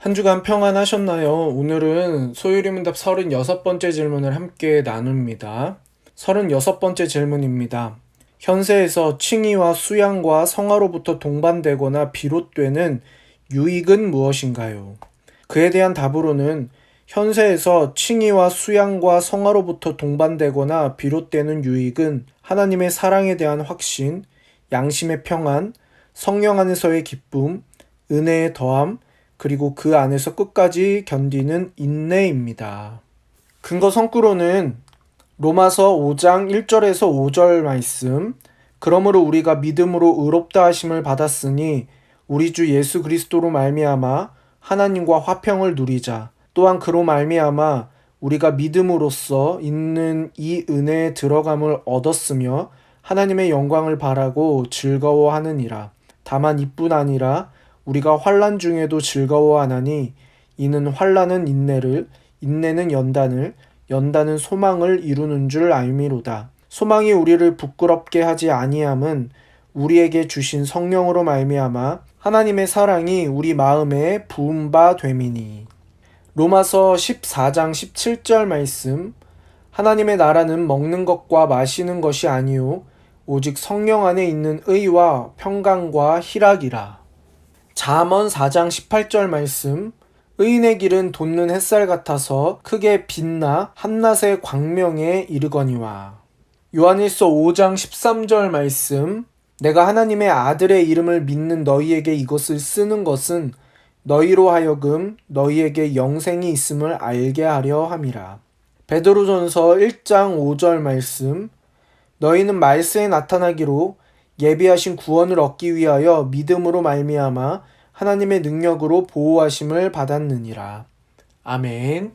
한 주간 평안하셨나요? 오늘은 소유리문답 36번째 질문을 함께 나눕니다. 36번째 질문입니다. 현세에서 칭의와 수양과 성화로부터 동반되거나 비롯되는 유익은 무엇인가요? 그에 대한 답으로는 현세에서 칭의와 수양과 성화로부터 동반되거나 비롯되는 유익은 하나님의 사랑에 대한 확신, 양심의 평안, 성령 안에서의 기쁨, 은혜의 더함, 그리고 그 안에서 끝까지 견디는 인내입니다. 근거 성구로는 로마서 5장 1절에서 5절 말씀, 그러므로 우리가 믿음으로 의롭다 하심을 받았으니 우리 주 예수 그리스도로 말미암아 하나님과 화평을 누리자. 또한 그로 말미암아 우리가 믿음으로써 있는 이 은혜에 들어감을 얻었으며 하나님의 영광을 바라고 즐거워하느니라. 다만 이뿐 아니라 우리가 환난 중에도 즐거워하나니 이는 환난은 인내를, 인내는 연단을, 연단은 소망을 이루는 줄 알미로다. 소망이 우리를 부끄럽게 하지 아니함은 우리에게 주신 성령으로 말미암아 하나님의 사랑이 우리 마음에 부은 바 됨이니. 로마서 14장 17절 말씀, 하나님의 나라는 먹는 것과 마시는 것이 아니요 오직 성령 안에 있는 의와 평강과 희락이라. 잠언 4장 18절 말씀, 의인의 길은 돋는 햇살 같아서 크게 빛나 한낮의 광명에 이르거니와. 요한일서 5장 13절 말씀, 내가 하나님의 아들의 이름을 믿는 너희에게 이것을 쓰는 것은 너희로 하여금 너희에게 영생이 있음을 알게 하려 함이라. 베드로전서 1장 5절 말씀, 너희는 말세에 나타나기로 예비하신 구원을 얻기 위하여 믿음으로 말미암아 하나님의 능력으로 보호하심을 받았느니라. 아멘.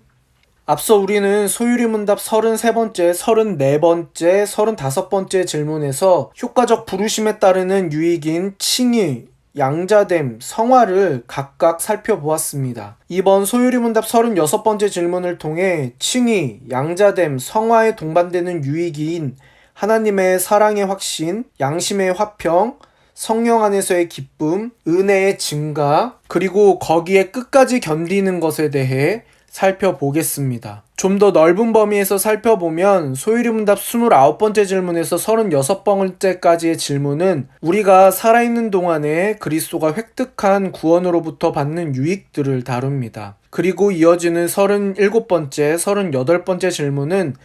앞서 우리는 소유리문답 33번째, 34번째, 35번째 질문에서 효과적 부르심에 따르는 유익인 칭의, 양자됨, 성화를 각각 살펴보았습니다. 이번 소유리문답 36번째 질문을 통해 칭의, 양자됨, 성화에 동반되는 유익인 하나님의 사랑의 확신, 양심의 화평, 성령 안에서의 기쁨, 은혜의 증가, 그리고 거기에 끝까지 견디는 것에 대해 살펴보겠습니다. 좀 더 넓은 범위에서 살펴보면 소유리문답 29번째 질문에서 36번째까지의 질문은 우리가 살아있는 동안에 그리스도가 획득한 구원으로부터 받는 유익들을 다룹니다. 그리고 이어지는 37번째, 38번째 질문은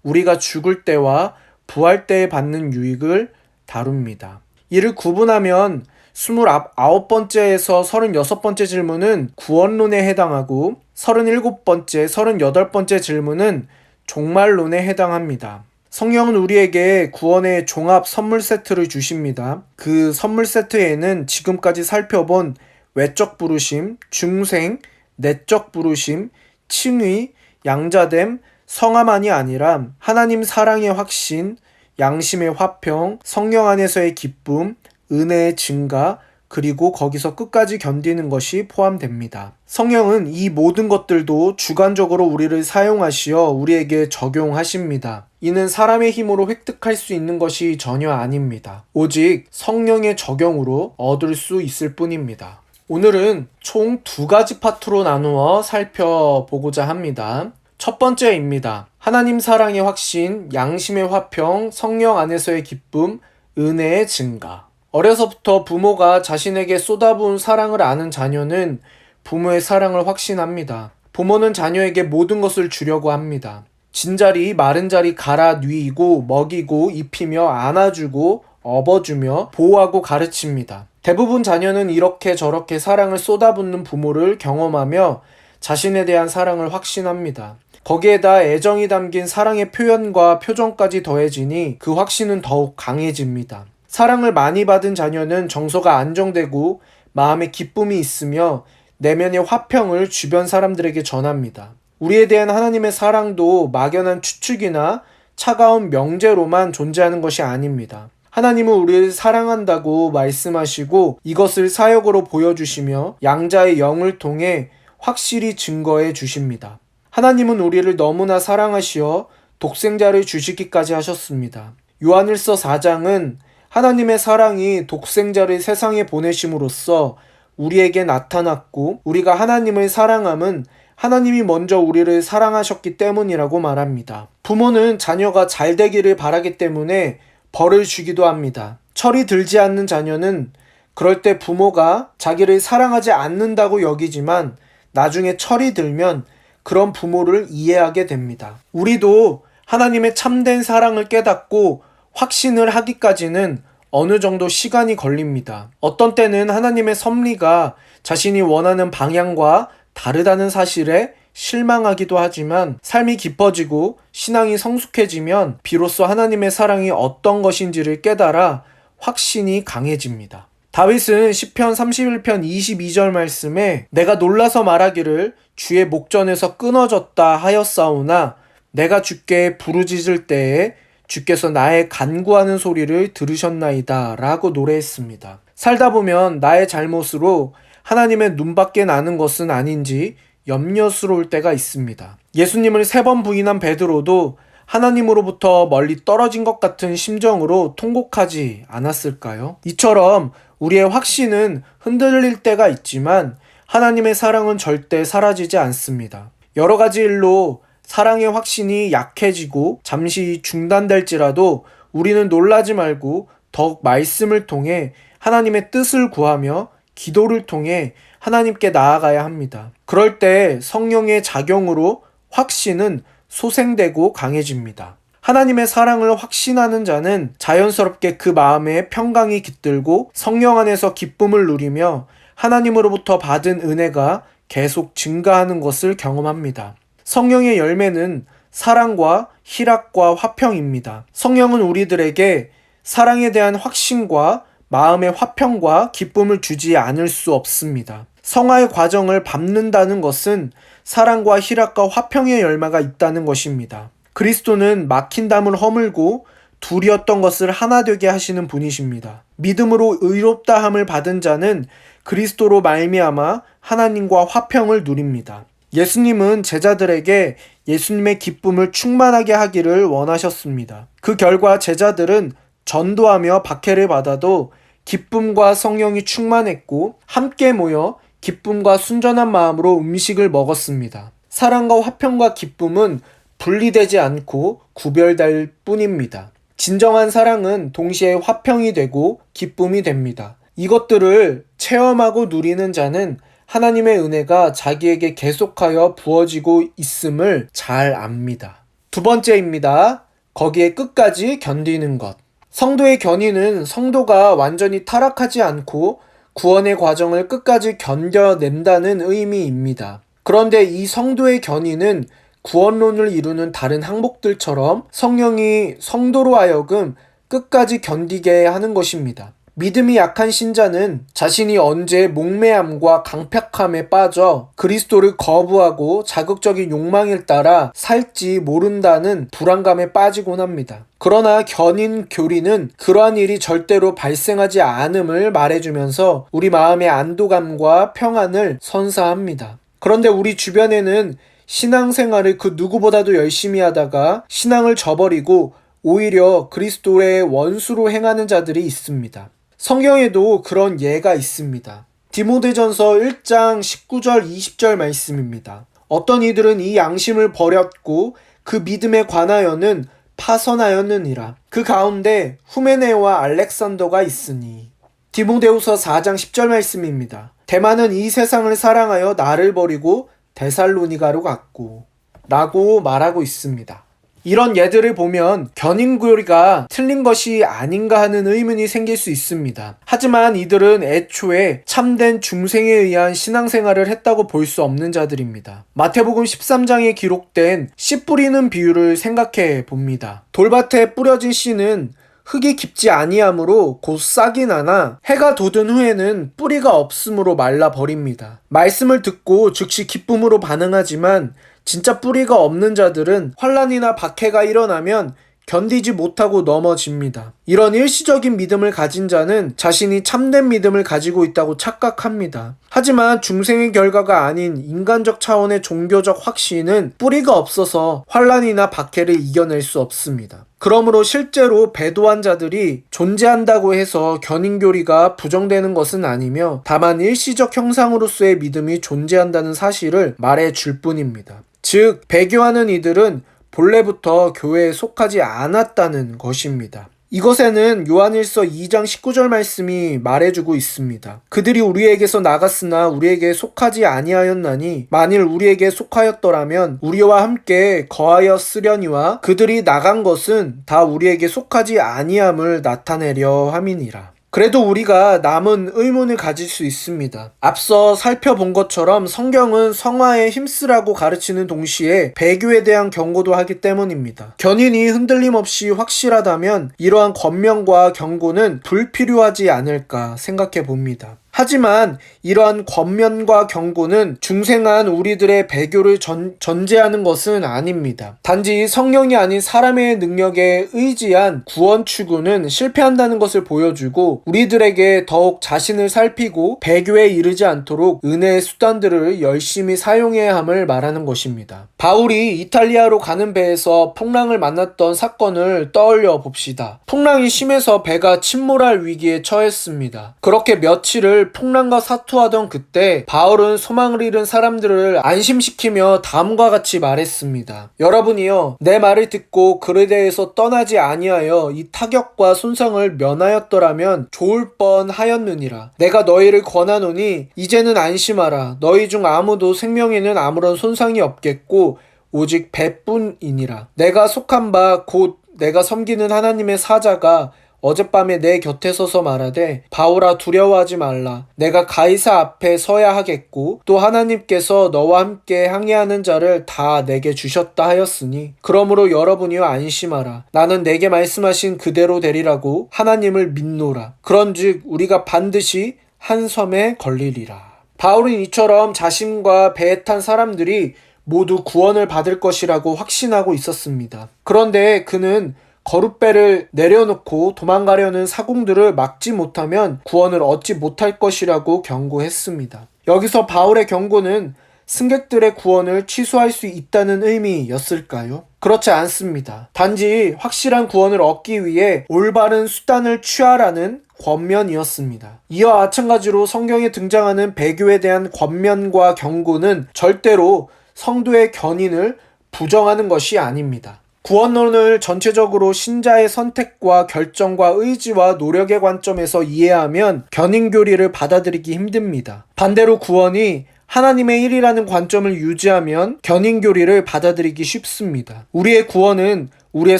우리가 죽을 때와 부활 때에 받는 유익을 다룹니다. 이를 구분하면 29번째에서 36번째 질문은 구원론에 해당하고 37번째, 38번째 질문은 종말론에 해당합니다. 성령은 우리에게 구원의 종합 선물 세트를 주십니다. 그 선물 세트에는 지금까지 살펴본 외적 부르심, 중생, 내적 부르심, 칭의, 양자됨, 성화만이 아니라 하나님 사랑의 확신, 양심의 화평, 성령 안에서의 기쁨, 은혜의 증가, 그리고 거기서 끝까지 견디는 것이 포함됩니다. 성령은 이 모든 것들도 주관적으로 우리를 사용하시어 우리에게 적용하십니다. 이는 사람의 힘으로 획득할 수 있는 것이 전혀 아닙니다. 오직 성령의 적용으로 얻을 수 있을 뿐입니다. 오늘은 총 2가지 파트로 나누어 살펴보고자 합니다. 첫 번째입니다. 하나님 사랑의 확신, 양심의 화평, 성령 안에서의 기쁨, 은혜의 증가. 어려서부터 부모가 자신에게 쏟아부은 사랑을 아는 자녀는 부모의 사랑을 확신합니다. 부모는 자녀에게 모든 것을 주려고 합니다. 진자리, 마른 자리 갈아 누이고 먹이고 입히며 안아주고 업어주며 보호하고 가르칩니다. 대부분 자녀는 이렇게 저렇게 사랑을 쏟아붓는 부모를 경험하며 자신에 대한 사랑을 확신합니다. 거기에다 애정이 담긴 사랑의 표현과 표정까지 더해지니 그 확신은 더욱 강해집니다. 사랑을 많이 받은 자녀는 정서가 안정되고 마음에 기쁨이 있으며 내면의 화평을 주변 사람들에게 전합니다. 우리에 대한 하나님의 사랑도 막연한 추측이나 차가운 명제로만 존재하는 것이 아닙니다. 하나님은 우리를 사랑한다고 말씀하시고 이것을 사역으로 보여주시며 양자의 영을 통해 확실히 증거해 주십니다. 하나님은 우리를 너무나 사랑하시어 독생자를 주시기까지 하셨습니다. 요한일서 4장은 하나님의 사랑이 독생자를 세상에 보내심으로써 우리에게 나타났고 우리가 하나님을 사랑함은 하나님이 먼저 우리를 사랑하셨기 때문이라고 말합니다. 부모는 자녀가 잘 되기를 바라기 때문에 벌을 주기도 합니다. 철이 들지 않는 자녀는 그럴 때 부모가 자기를 사랑하지 않는다고 여기지만 나중에 철이 들면 그런 부모를 이해하게 됩니다. 우리도 하나님의 참된 사랑을 깨닫고 확신을 하기까지는 어느 정도 시간이 걸립니다. 어떤 때는 하나님의 섭리가 자신이 원하는 방향과 다르다는 사실에 실망하기도 하지만 삶이 깊어지고 신앙이 성숙해지면 비로소 하나님의 사랑이 어떤 것인지를 깨달아 확신이 강해집니다. 다윗은 시편 31편 22절 말씀에 내가 놀라서 말하기를 주의 목전에서 끊어졌다 하였사오나 내가 주께 부르짖을 때에 주께서 나의 간구하는 소리를 들으셨나이다 라고 노래했습니다. 살다 보면 나의 잘못으로 하나님의 눈밖에 나는 것은 아닌지 염려스러울 때가 있습니다. 예수님을 3번 부인한 베드로도 하나님으로부터 멀리 떨어진 것 같은 심정으로 통곡하지 않았을까요? 이처럼 우리의 확신은 흔들릴 때가 있지만 하나님의 사랑은 절대 사라지지 않습니다. 여러 가지 일로 사랑의 확신이 약해지고 잠시 중단될지라도 우리는 놀라지 말고 더욱 말씀을 통해 하나님의 뜻을 구하며 기도를 통해 하나님께 나아가야 합니다. 그럴 때 성령의 작용으로 확신은 소생되고 강해집니다. 하나님의 사랑을 확신하는 자는 자연스럽게 그 마음에 평강이 깃들고 성령 안에서 기쁨을 누리며 하나님으로부터 받은 은혜가 계속 증가하는 것을 경험합니다. 성령의 열매는 사랑과 희락과 화평입니다. 성령은 우리들에게 사랑에 대한 확신과 마음의 화평과 기쁨을 주지 않을 수 없습니다. 성화의 과정을 밟는다는 것은 사랑과 희락과 화평의 열매가 있다는 것입니다. 그리스도는 막힌 담을 허물고 둘이었던 것을 하나 되게 하시는 분이십니다. 믿음으로 의롭다함을 받은 자는 그리스도로 말미암아 하나님과 화평을 누립니다. 예수님은 제자들에게 예수님의 기쁨을 충만하게 하기를 원하셨습니다. 그 결과 제자들은 전도하며 박해를 받아도 기쁨과 성령이 충만했고 함께 모여 기쁨과 순전한 마음으로 음식을 먹었습니다. 사랑과 화평과 기쁨은 분리되지 않고 구별될 뿐입니다. 진정한 사랑은 동시에 화평이 되고 기쁨이 됩니다. 이것들을 체험하고 누리는 자는 하나님의 은혜가 자기에게 계속하여 부어지고 있음을 잘 압니다. 두 번째입니다. 거기에 끝까지 견디는 것. 성도의 견인은 성도가 완전히 타락하지 않고 구원의 과정을 끝까지 견뎌낸다는 의미입니다. 그런데 이 성도의 견인은 구원론을 이루는 다른 항목들처럼 성령이 성도로 하여금 끝까지 견디게 하는 것입니다. 믿음이 약한 신자는 자신이 언제 목매함과 강팍함에 빠져 그리스도를 거부하고 자극적인 욕망에 따라 살지 모른다는 불안감에 빠지곤 합니다. 그러나 견인 교리는 그러한 일이 절대로 발생하지 않음을 말해주면서 우리 마음의 안도감과 평안을 선사합니다. 그런데 우리 주변에는 신앙생활을 그 누구보다도 열심히 하다가 신앙을 저버리고 오히려 그리스도의 원수로 행하는 자들이 있습니다. 성경에도 그런 예가 있습니다. 디모데전서 1장 19절 20절 말씀입니다. 어떤 이들은 이 양심을 버렸고 그 믿음에 관하여는 파선하였느니라. 그 가운데 후메네와 알렉산더가 있으니. 디모데후서 4장 10절 말씀입니다. 대만은 이 세상을 사랑하여 나를 버리고 데살로니가로 갔고 라고 말하고 있습니다. 이런 예들을 보면 견인교리가 틀린 것이 아닌가 하는 의문이 생길 수 있습니다. 하지만 이들은 애초에 참된 중생에 의한 신앙생활을 했다고 볼 수 없는 자들입니다. 마태복음 13장에 기록된 씨 뿌리는 비유를 생각해 봅니다. 돌밭에 뿌려진 씨는 흙이 깊지 아니하므로 곧 싹이 나나 해가 돋은 후에는 뿌리가 없으므로 말라 버립니다. 말씀을 듣고 즉시 기쁨으로 반응하지만 진짜 뿌리가 없는 자들은 환난이나 박해가 일어나면 견디지 못하고 넘어집니다. 이런 일시적인 믿음을 가진 자는 자신이 참된 믿음을 가지고 있다고 착각합니다. 하지만 중생의 결과가 아닌 인간적 차원의 종교적 확신은 뿌리가 없어서 환난이나 박해를 이겨낼 수 없습니다. 그러므로 실제로 배도한 자들이 존재한다고 해서 견인교리가 부정되는 것은 아니며 다만 일시적 형상으로서의 믿음이 존재한다는 사실을 말해줄 뿐입니다. 즉, 배교하는 이들은 본래부터 교회에 속하지 않았다는 것입니다. 이것에는 요한일서 2장 19절 말씀이 말해주고 있습니다. 그들이 우리에게서 나갔으나 우리에게 속하지 아니하였나니 만일 우리에게 속하였더라면 우리와 함께 거하였으려니와 그들이 나간 것은 다 우리에게 속하지 아니함을 나타내려 함이니라. 그래도 우리가 남은 의문을 가질 수 있습니다. 앞서 살펴본 것처럼 성경은 성화에 힘쓰라고 가르치는 동시에 배교에 대한 경고도 하기 때문입니다. 견인이 흔들림 없이 확실하다면 이러한 권면과 경고는 불필요하지 않을까 생각해 봅니다. 하지만 이러한 권면과 경고는 중생한 우리들의 배교를 전제하는 것은 아닙니다. 단지 성령이 아닌 사람의 능력에 의지한 구원 추구는 실패한다는 것을 보여주고 우리들에게 더욱 자신을 살피고 배교에 이르지 않도록 은혜의 수단들을 열심히 사용해야 함을 말하는 것입니다. 바울이 이탈리아로 가는 배에서 풍랑을 만났던 사건을 떠올려 봅시다. 풍랑이 심해서 배가 침몰할 위기에 처했습니다. 그렇게 며칠을 풍랑과 사투하던 그때 바울은 소망을 잃은 사람들을 안심시키며 다음과 같이 말했습니다. 여러분이여 내 말을 듣고 그르데에서 떠나지 아니하여 이 타격과 손상을 면하였더라면 좋을 뻔하였느니라. 내가 너희를 권하노니 이제는 안심하라. 너희 중 아무도 생명에는 아무런 손상이 없겠고 오직 배뿐이니라. 내가 속한 바 곧 내가 섬기는 하나님의 사자가 어젯밤에 내 곁에 서서 말하되 바울아 두려워하지 말라. 내가 가이사 앞에 서야 하겠고 또 하나님께서 너와 함께 항해하는 자를 다 내게 주셨다 하였으니 그러므로 여러분이여 안심하라. 나는 내게 말씀하신 그대로 되리라고 하나님을 믿노라. 그런즉 우리가 반드시 한 섬에 걸리리라. 바울은 이처럼 자신과 배에 탄 사람들이 모두 구원을 받을 것이라고 확신하고 있었습니다. 그런데 그는 거룻배를 내려놓고 도망가려는 사공들을 막지 못하면 구원을 얻지 못할 것이라고 경고했습니다. 여기서 바울의 경고는 승객들의 구원을 취소할 수 있다는 의미였을까요? 그렇지 않습니다. 단지 확실한 구원을 얻기 위해 올바른 수단을 취하라는 권면이었습니다. 이와 마찬가지로 성경에 등장하는 배교에 대한 권면과 경고는 절대로 성도의 견인을 부정하는 것이 아닙니다. 구원론을 전체적으로 신자의 선택과 결정과 의지와 노력의 관점에서 이해하면 견인교리를 받아들이기 힘듭니다. 반대로 구원이 하나님의 일이라는 관점을 유지하면 견인교리를 받아들이기 쉽습니다. 우리의 구원은 우리의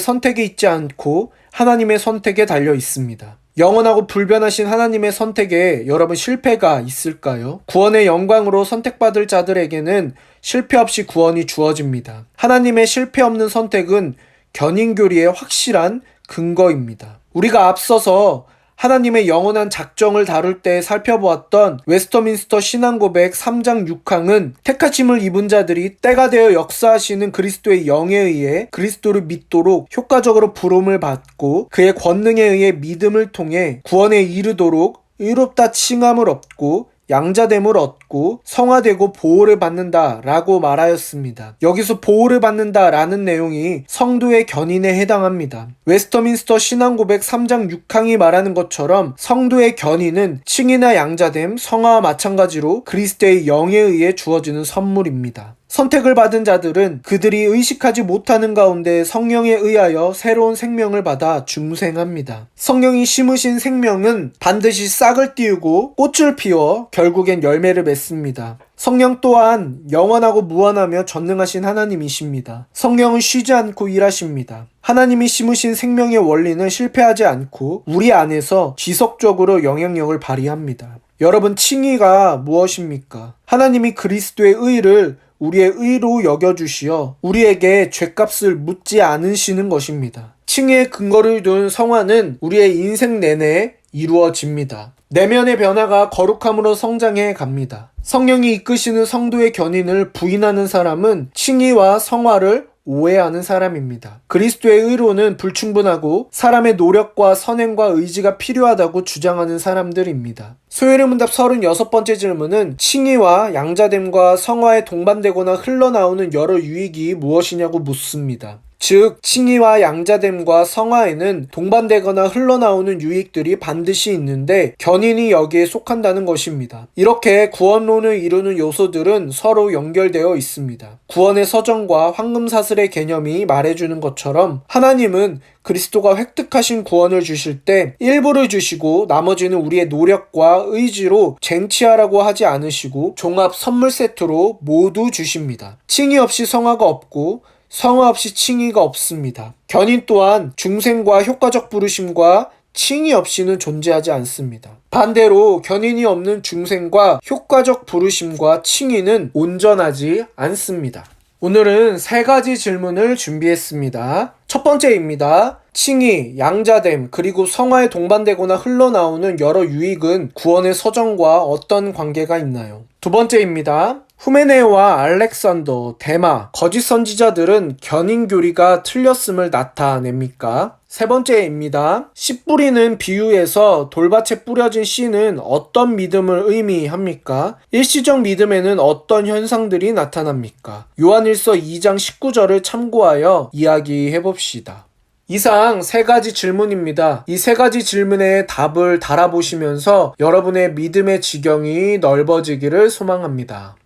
선택에 있지 않고 하나님의 선택에 달려 있습니다. 영원하고 불변하신 하나님의 선택에 여러분 실패가 있을까요? 구원의 영광으로 선택받을 자들에게는 실패 없이 구원이 주어집니다. 하나님의 실패 없는 선택은 견인교리의 확실한 근거입니다. 우리가 앞서서 하나님의 영원한 작정을 다룰 때 살펴보았던 웨스터민스터 신앙고백 3장 6항은 택하심을 입은 자들이 때가 되어 역사하시는 그리스도의 영에 의해 그리스도를 믿도록 효과적으로 부름을 받고 그의 권능에 의해 믿음을 통해 구원에 이르도록 의롭다 칭함을 얻고 양자됨을 얻고 성화되고 보호를 받는다 라고 말하였습니다. 여기서 보호를 받는다 라는 내용이 성도의 견인에 해당합니다. 웨스터민스터 신앙고백 3장 6항이 말하는 것처럼 성도의 견인은 칭이나 양자됨, 성화와 마찬가지로 그리스도의 영에 의해 주어지는 선물입니다. 선택을 받은 자들은 그들이 의식하지 못하는 가운데 성령에 의하여 새로운 생명을 받아 중생합니다. 성령이 심으신 생명은 반드시 싹을 틔우고 꽃을 피워 결국엔 열매를 맺습니다. 성령 또한 영원하고 무한하며 전능하신 하나님이십니다. 성령은 쉬지 않고 일하십니다. 하나님이 심으신 생명의 원리는 실패하지 않고 우리 안에서 지속적으로 영향력을 발휘합니다. 여러분, 칭의가 무엇입니까? 하나님이 그리스도의 의를 우리의 의로 여겨주시어 우리에게 죄값을 묻지 않으시는 것입니다. 칭의의 근거를 둔 성화는 우리의 인생 내내 이루어집니다. 내면의 변화가 거룩함으로 성장해 갑니다. 성령이 이끄시는 성도의 견인을 부인하는 사람은 칭의와 성화를 오해하는 사람입니다. 그리스도의 의로는 불충분하고 사람의 노력과 선행과 의지가 필요하다고 주장하는 사람들입니다. 소요리 문답 36번째 질문은 칭의와 양자됨과 성화에 동반되거나 흘러나오는 여러 유익이 무엇이냐고 묻습니다. 즉 칭의와 양자됨과 성화에는 동반되거나 흘러나오는 유익들이 반드시 있는데 견인이 여기에 속한다는 것입니다. 이렇게 구원론을 이루는 요소들은 서로 연결되어 있습니다. 구원의 서정과 황금사슬의 개념이 말해주는 것처럼 하나님은 그리스도가 획득하신 구원을 주실 때 일부를 주시고 나머지는 우리의 노력과 의지로 쟁취하라고 하지 않으시고 종합 선물 세트로 모두 주십니다. 칭의 없이 성화가 없고 성화 없이 칭의가 없습니다. 견인 또한 중생과 효과적 부르심과 칭의 없이는 존재하지 않습니다. 반대로 견인이 없는 중생과 효과적 부르심과 칭의는 온전하지 않습니다. 오늘은 3가지 질문을 준비했습니다. 첫 번째입니다. 칭의, 양자됨, 그리고 성화에 동반되거나 흘러나오는 여러 유익은 구원의 서정과 어떤 관계가 있나요? 두 번째입니다. 후메네오와 알렉산더, 데마, 거짓 선지자들은 견인 교리가 틀렸음을 나타냅니까? 세 번째입니다. 씨 뿌리는 비유에서 돌밭에 뿌려진 씨는 어떤 믿음을 의미합니까? 일시적 믿음에는 어떤 현상들이 나타납니까? 요한일서 2장 19절을 참고하여 이야기해 봅시다. 이상 3가지 질문입니다. 이 3가지 질문의 답을 달아보시면서 여러분의 믿음의 지경이 넓어지기를 소망합니다.